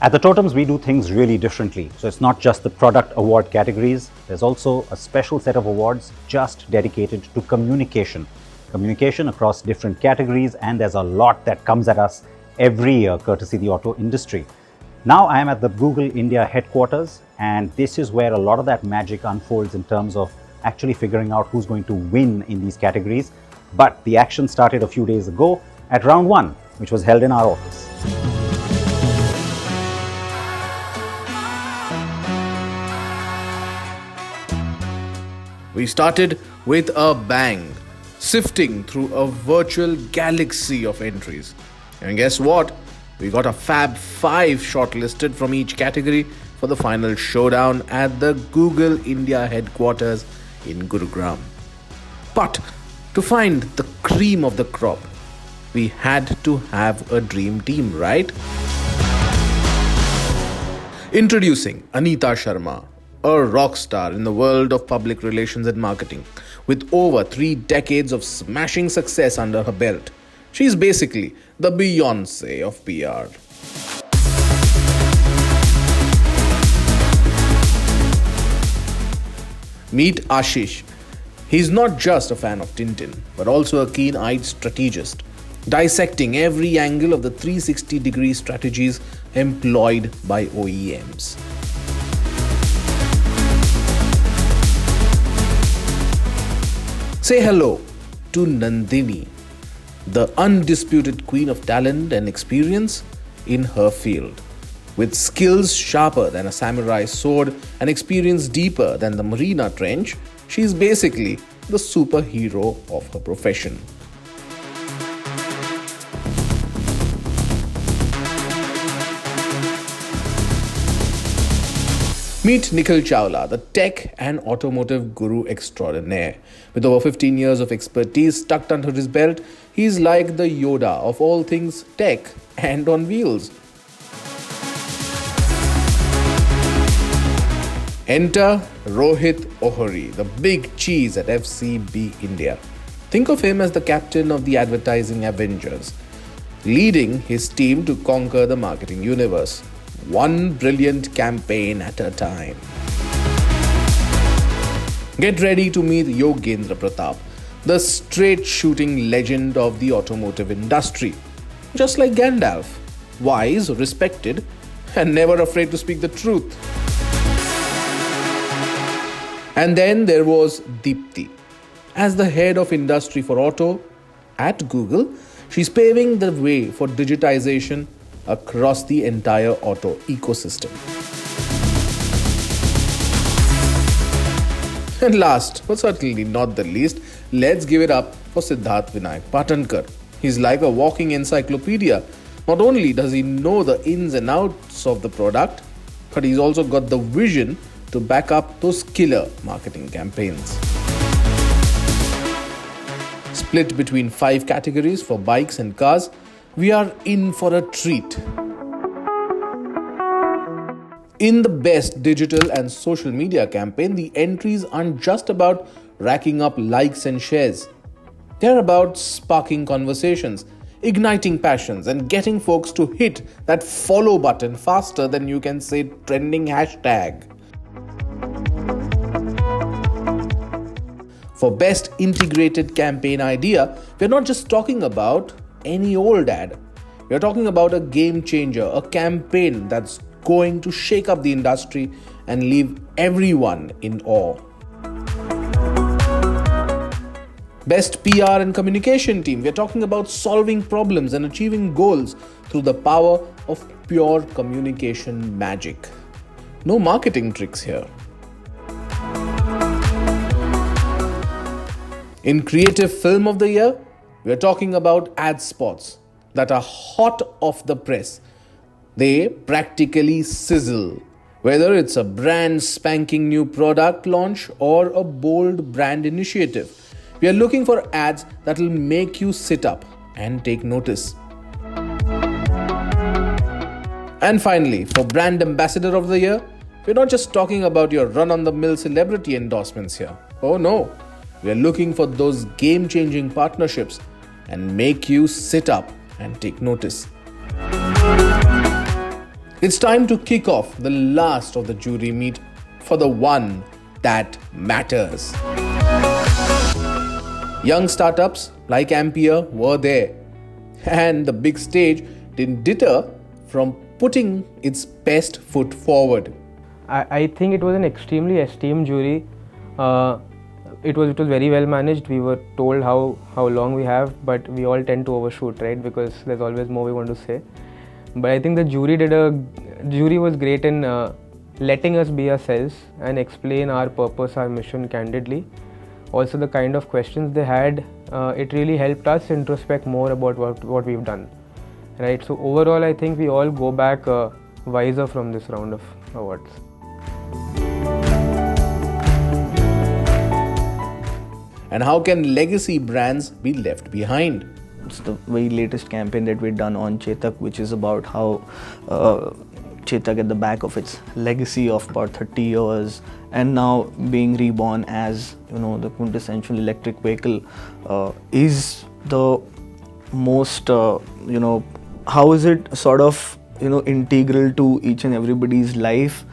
At the TOTMs, we do things really differently. So it's not just the product award categories. There's also a special set of awards just dedicated to communication. Communication across different categories, and there's a lot that comes at us every year courtesy the auto industry. Now I am at the Google India headquarters, and this is where a lot of that magic unfolds in terms of actually figuring out who's going to win in these categories. But the action started a few days ago at round 1, which was held in our office. We started with a bang, sifting through a virtual galaxy of entries. And guess what? We got a Fab 5 shortlisted from each category for the final showdown at the Google India headquarters in Gurugram. But to find the cream of the crop, we had to have a dream team, right? Introducing Anita Sharma, a rock star in the world of public relations and marketing, with over 3 decades of smashing success under her belt. She's basically the Beyoncé of PR. Meet Ashish. He's not just a fan of Tintin, but also a keen-eyed strategist, dissecting every angle of the 360-degree strategies employed by OEMs. Say hello to Nandini, the undisputed queen of talent and experience in her field. With skills sharper than a samurai sword and experience deeper than the Marina Trench, she's basically the superhero of her profession. Meet Nikhil Chawla, the tech and automotive guru extraordinaire. With over 15 years of expertise tucked under his belt, he's like the Yoda of all things tech and on wheels. Enter Rohit Ohri, the big cheese at FCB India. Think of him as the captain of the advertising Avengers, leading his team to conquer the marketing universe, one brilliant campaign at a time. Get ready to meet Yogendra Pratap, the straight-shooting legend of the automotive industry. Just like Gandalf, wise, respected, and never afraid to speak the truth. And then there was Deepti. As the head of industry for auto at Google, she's paving the way for digitization across the entire auto ecosystem. And last, but certainly not the least, let's give it up for Siddharth Vinayak Patankar. He's like a walking encyclopedia. Not only does he know the ins and outs of the product, but he's also got the vision to back up those killer marketing campaigns. Split between 5 categories for bikes and cars, we are in for a treat. In the best digital and social media campaign, the entries aren't just about racking up likes and shares. They're about sparking conversations, igniting passions, and getting folks to hit that follow button faster than you can say trending hashtag. For best integrated campaign idea, we're not just talking about any old ad. We're talking about a game changer, a campaign that's going to shake up the industry and leave everyone in awe. Best PR and communication team. We're talking about solving problems and achieving goals through the power of pure communication magic. No marketing tricks here. In Creative Film of the Year, we are talking about ad spots that are hot off the press. They practically sizzle. Whether it's a brand spanking new product launch or a bold brand initiative, we are looking for ads that will make you sit up and take notice. And finally, for Brand Ambassador of the Year, we're not just talking about your run-on-the-mill celebrity endorsements here. Oh no. We are looking for those game-changing partnerships and make you sit up and take notice. It's time to kick off the last of the jury meet for the one that matters. Young startups like Ampere were there, and the big stage didn't deter from putting its best foot forward. I think it was an extremely esteemed jury. It was very well managed. We were told how long we have, but we all tend to overshoot, right? Because there's always more we want to say. But I think the jury was great in letting us be ourselves and explain our purpose, our mission candidly. Also, the kind of questions they had, it really helped us introspect more about what we've done, right? So overall, I think we all go back wiser from this round of awards. And how can legacy brands be left behind? It's the very latest campaign that we've done on Chetak, which is about how Chetak at the back of its legacy of about 30 years and now being reborn as, the quintessential electric vehicle is the most, how is it sort of, integral to each and everybody's life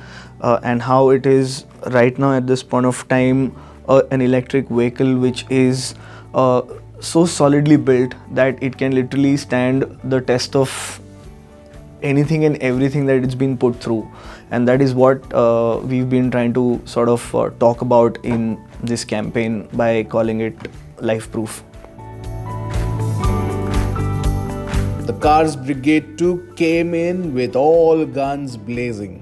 and how it is right now at this point of time an electric vehicle which is so solidly built that it can literally stand the test of anything and everything that it's been put through, and that is what we've been trying to sort of talk about in this campaign by calling it life proof. The Cars Brigade 2 came in with all guns blazing.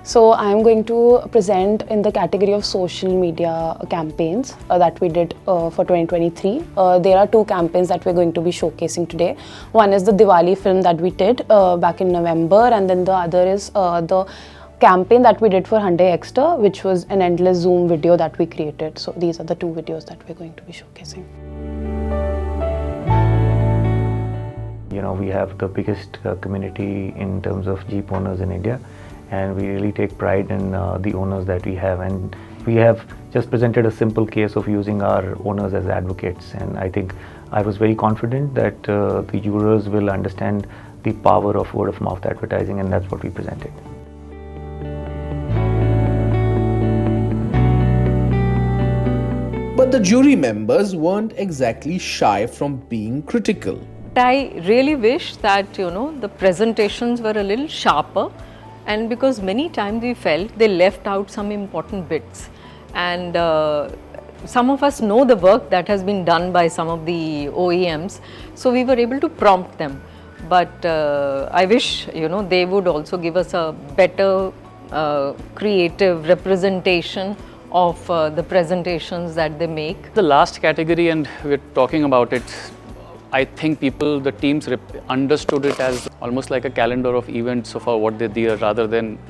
So I'm going to present in the category of social media campaigns that we did for 2023. There are two campaigns that we're going to be showcasing today. One is the Diwali film that we did back in November, and then the other is the campaign that we did for Hyundai Exter, which was an endless zoom video that we created. So these are the two videos that we're going to be showcasing. We have the biggest community in terms of Jeep owners in India, and we really take pride in the owners that we have, and we have just presented a simple case of using our owners as advocates, and I think I was very confident that the jurors will understand the power of word of mouth advertising, and that's what we presented. But the jury members weren't exactly shy from being critical. I really wish that the presentations were a little sharper, and because many times we felt they left out some important bits, and some of us know the work that has been done by some of the OEMs, so we were able to prompt them. But I wish they would also give us a better creative representation of the presentations that they make. The last category, and we're talking about it, I think the teams understood it as almost like a calendar of events of what they did, rather than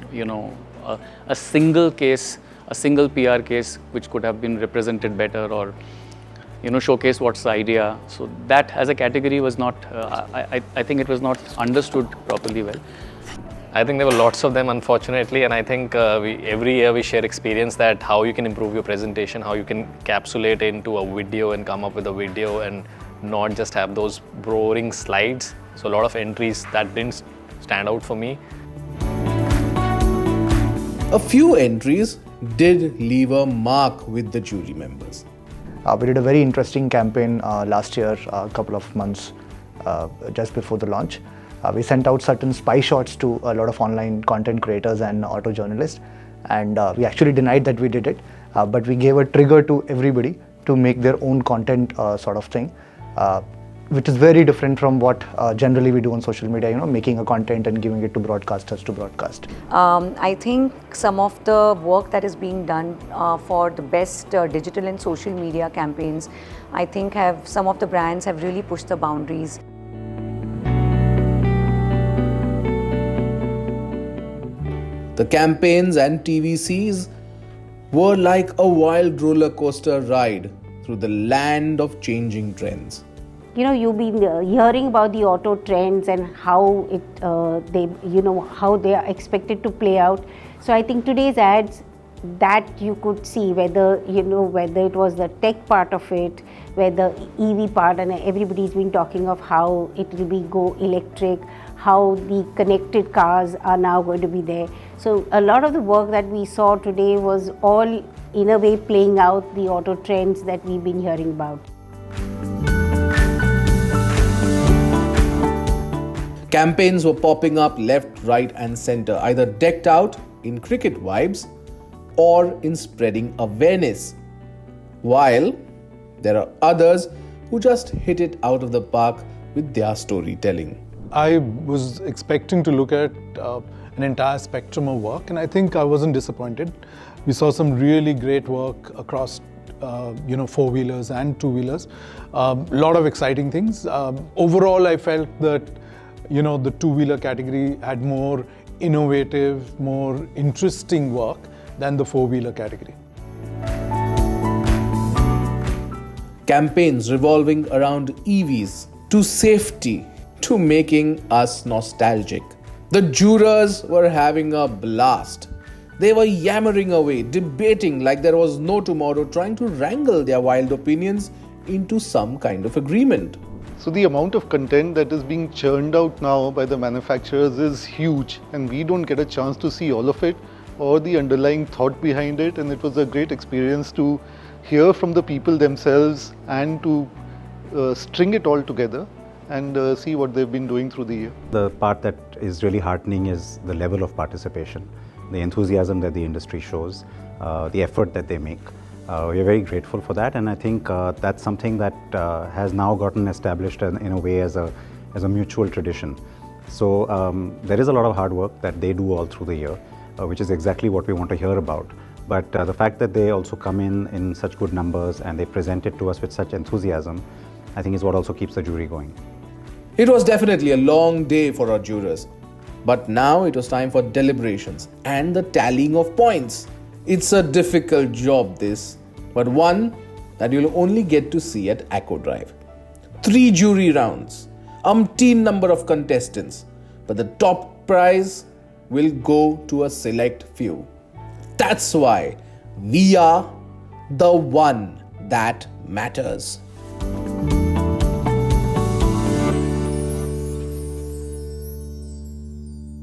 a single case, a single PR case which could have been represented better, or showcase what's the idea. So that as a category was not, I think it was not understood properly well. I think there were lots of them, unfortunately, and I think every year we share experience that how you can improve your presentation, how you can capsulate into a video and come up with a video and not just have those boring slides. So a lot of entries that didn't stand out for me. A few entries did leave a mark with the jury members. We did a very interesting campaign last year, a couple of months just before the launch. We sent out certain spy shots to a lot of online content creators and auto journalists, and we actually denied that we did it, but we gave a trigger to everybody to make their own content sort of thing, which is very different from what generally we do on social media, making a content and giving it to broadcasters to broadcast. I think some of the work that is being done for the best digital and social media campaigns, I think some of the brands have really pushed the boundaries. The campaigns and TVCs were like a wild roller coaster ride through the land of changing trends. You've been hearing about the auto trends and how how they are expected to play out. So I think today's ads, that you could see whether it was the tech part of it, whether EV part, and everybody's been talking of how it will go electric, how the connected cars are now going to be there. So a lot of the work that we saw today was all in a way playing out the auto trends that we've been hearing about. Campaigns were popping up left, right and center, either decked out in cricket vibes or in spreading awareness. While there are others who just hit it out of the park with their storytelling. I was expecting to look at an entire spectrum of work, and I think I wasn't disappointed. We saw some really great work across four-wheelers and two-wheelers. A lot of exciting things. Overall, I felt that the two-wheeler category had more innovative, more interesting work than the four-wheeler category. Campaigns revolving around EVs, to safety, to making us nostalgic. The jurors were having a blast. They were yammering away, debating like there was no tomorrow, trying to wrangle their wild opinions into some kind of agreement. So the amount of content that is being churned out now by the manufacturers is huge, and we don't get a chance to see all of it or the underlying thought behind it, and it was a great experience to hear from the people themselves and to string it all together and see what they've been doing through the year. The part that is really heartening is the level of participation, the enthusiasm that the industry shows, the effort that they make. We are very grateful for that, and I think that's something that has now gotten established in a way as a mutual tradition. So there is a lot of hard work that they do all through the year, which is exactly what we want to hear about. But the fact that they also come in such good numbers and they present it to us with such enthusiasm, I think is what also keeps the jury going. It was definitely a long day for our jurors. But now it was time for deliberations and the tallying of points. It's a difficult job this, but one that you'll only get to see at Acko Drive. 3 jury rounds, umpteen number of contestants, but the top prize will go to a select few. That's why we are the one that matters.